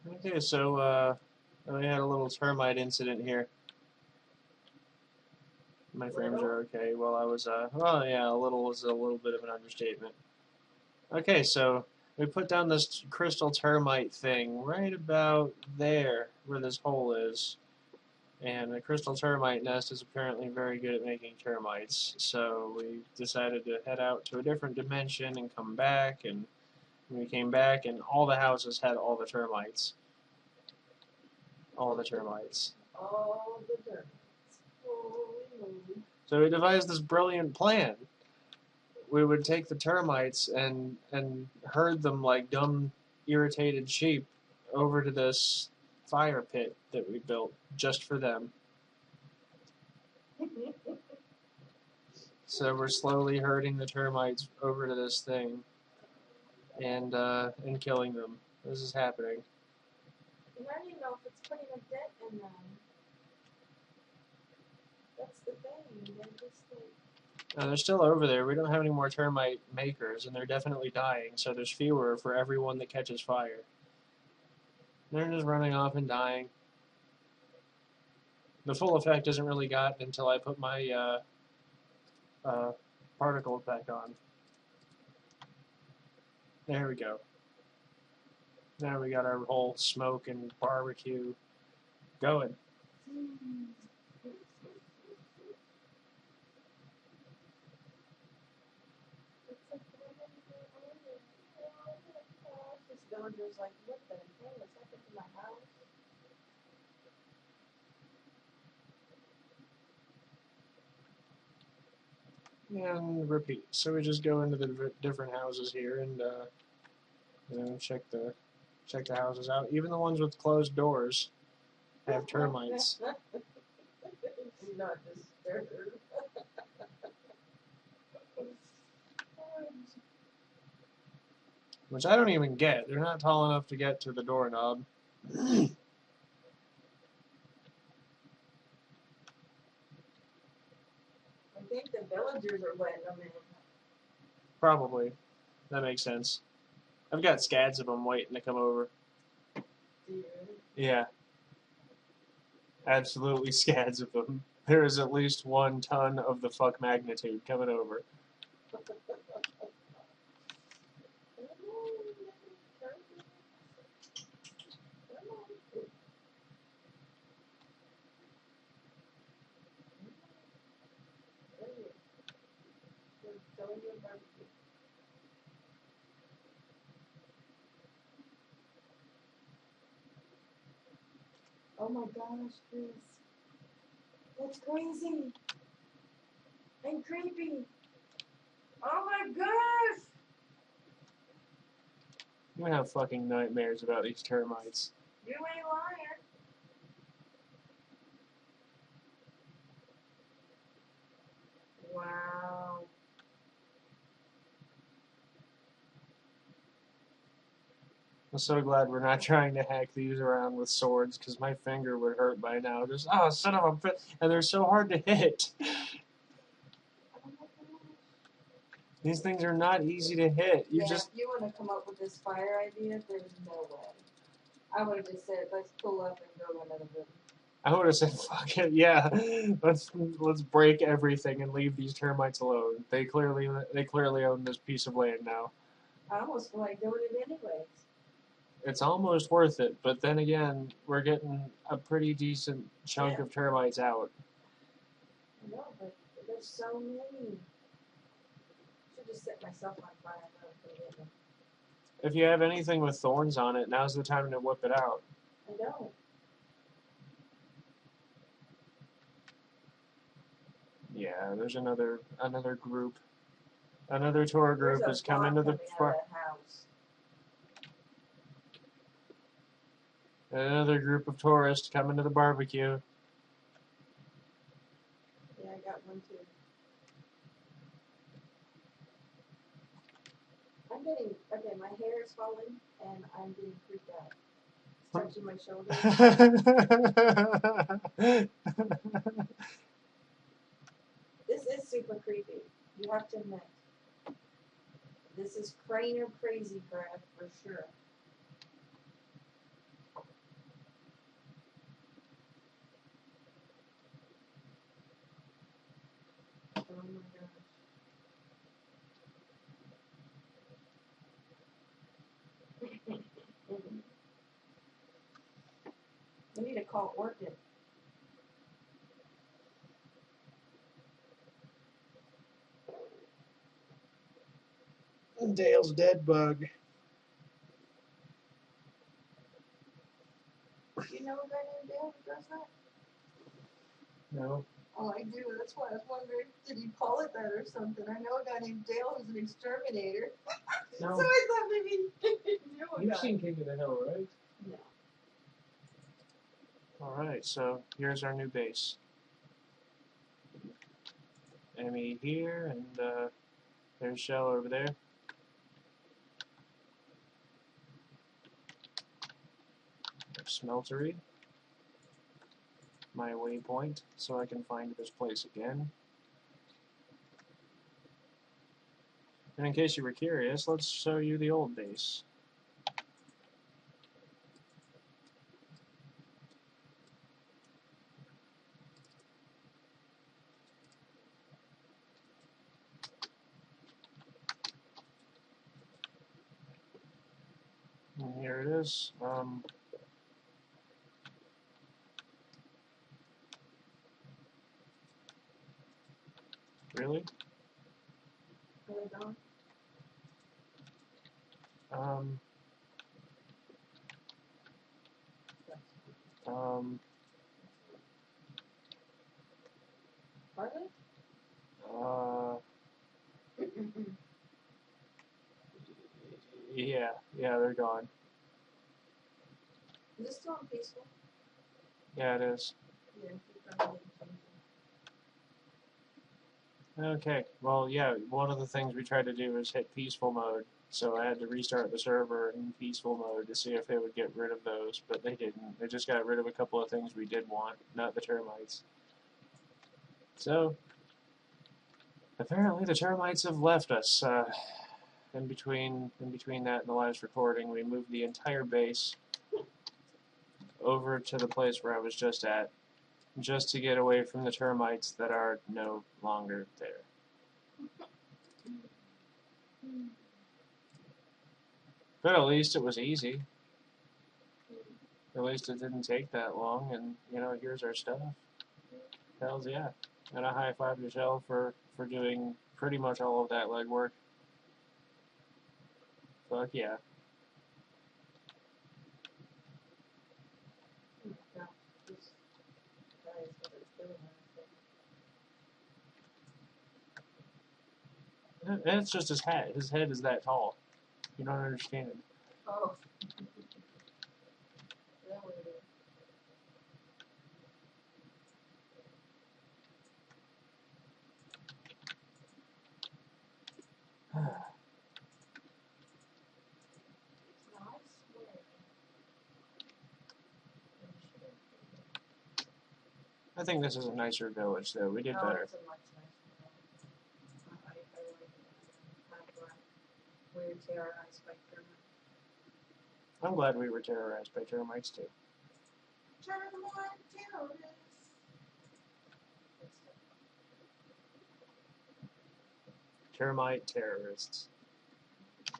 Okay, so we had a little termite incident here. My frames are okay. Well, I was well, yeah, a little was a little bit of an understatement. Okay, so we put down this crystal termite thing right about there where this hole is. And the crystal termite nest is apparently very good at making termites. So we decided to head out to a different dimension and come back. And we came back, and all the houses had all the termites. All the termites. All the termites. Holy moly. So we devised this brilliant plan. We would take the termites and herd them like dumb, irritated sheep over to this fire pit that we built just for them. So we're slowly herding the termites over to this thing and killing them. This is happening. And I don't even know if it's putting a dent in them. That's the thing. They're just like... They're still over there. We don't have any more termite makers, and they're definitely dying, so there's fewer for every one that catches fire. They're just running off and dying. The full effect isn't really gotten until I put my particles back on. There we go. Now we got our whole smoke and barbecue going. This villager's like, what the hell is happening to my house? And repeat. So we just go into the different houses here and check the houses out. Even the ones with closed doors have termites. Do not disturb. Which I don't even get. They're not tall enough to get to the doorknob. I think the villagers are letting them in. Probably. That makes sense. I've got scads of them waiting to come over. Do you? Yeah. Absolutely scads of them. There is at least 1 ton of the fuck magnitude coming over. Oh my gosh, Chris. That's crazy. And creepy. Oh my gosh. I'm gonna have fucking nightmares about these termites. You ain't lying. Wow. I'm so glad we're not trying to hack these around with swords, because my finger would hurt by now. Just, oh, son of a bitch. And they're so hard to hit. These things are not easy to hit. If you want to come up with this fire idea, there's no way. I would have just said, let's pull up and go another room. I would have said, fuck it, yeah. Let's break everything and leave these termites alone. They clearly own this piece of land now. I almost feel like doing it anyways. It's almost worth it, but then again, we're getting a pretty decent chunk of termites out. I know, but there's so many. Should just set myself on fire. If you have anything with thorns on it, now's the time to whip it out. I don't. Yeah, there's another group. Another tour group is coming to the house. Another group of tourists coming to the barbecue. Yeah, I got one too. I'm getting, okay, my hair is falling and I'm getting freaked out. It's touching my shoulder. This is super creepy. You have to admit. This is Crainer crazy craft for sure. Oh my gosh. We need to call it working. Dale's dead bug. You know a guy named Dale who does that? No. Oh, I do. That's why I was wondering, did he call it that or something? I know a guy named Dale who's an exterminator. No. So I thought maybe you knew a You've guy. seen King of the Hill, right? No. Alright, so here's our new base. Enemy here, and there's Shell over there. Smeltery. My waypoint, so I can find this place again. And in case you were curious, let's show you the old base. And here it is. Really? Really don't? Um, um, Are they? yeah, they're gone. Is this still on peaceful? Yeah, it is. Yeah, keep trying to change it. Okay, well, yeah, one of the things we tried to do was hit peaceful mode, so I had to restart the server in peaceful mode to see if they would get rid of those, but they didn't. They just got rid of a couple of things we did want, not the termites. So, apparently the termites have left us. In between that and the last recording, we moved the entire base over to the place where I was just at, just to get away from the termites that are no longer there. But at least it was easy. At least it didn't take that long, and here's our stuff. Hells yeah. And a high five to Shell for doing pretty much all of that legwork. Fuck yeah. Yeah, this guy is what it's doing. And it's just his head. His head is that tall. You don't understand. Oh. That what it is. It's not, I swear. I think this is a nicer village, though. We did No, better. it's a much nicer one. I like it. Have weird terrorized by termites. I'm glad we were terrorized by termites, too. Terrorists. Termite terrorists.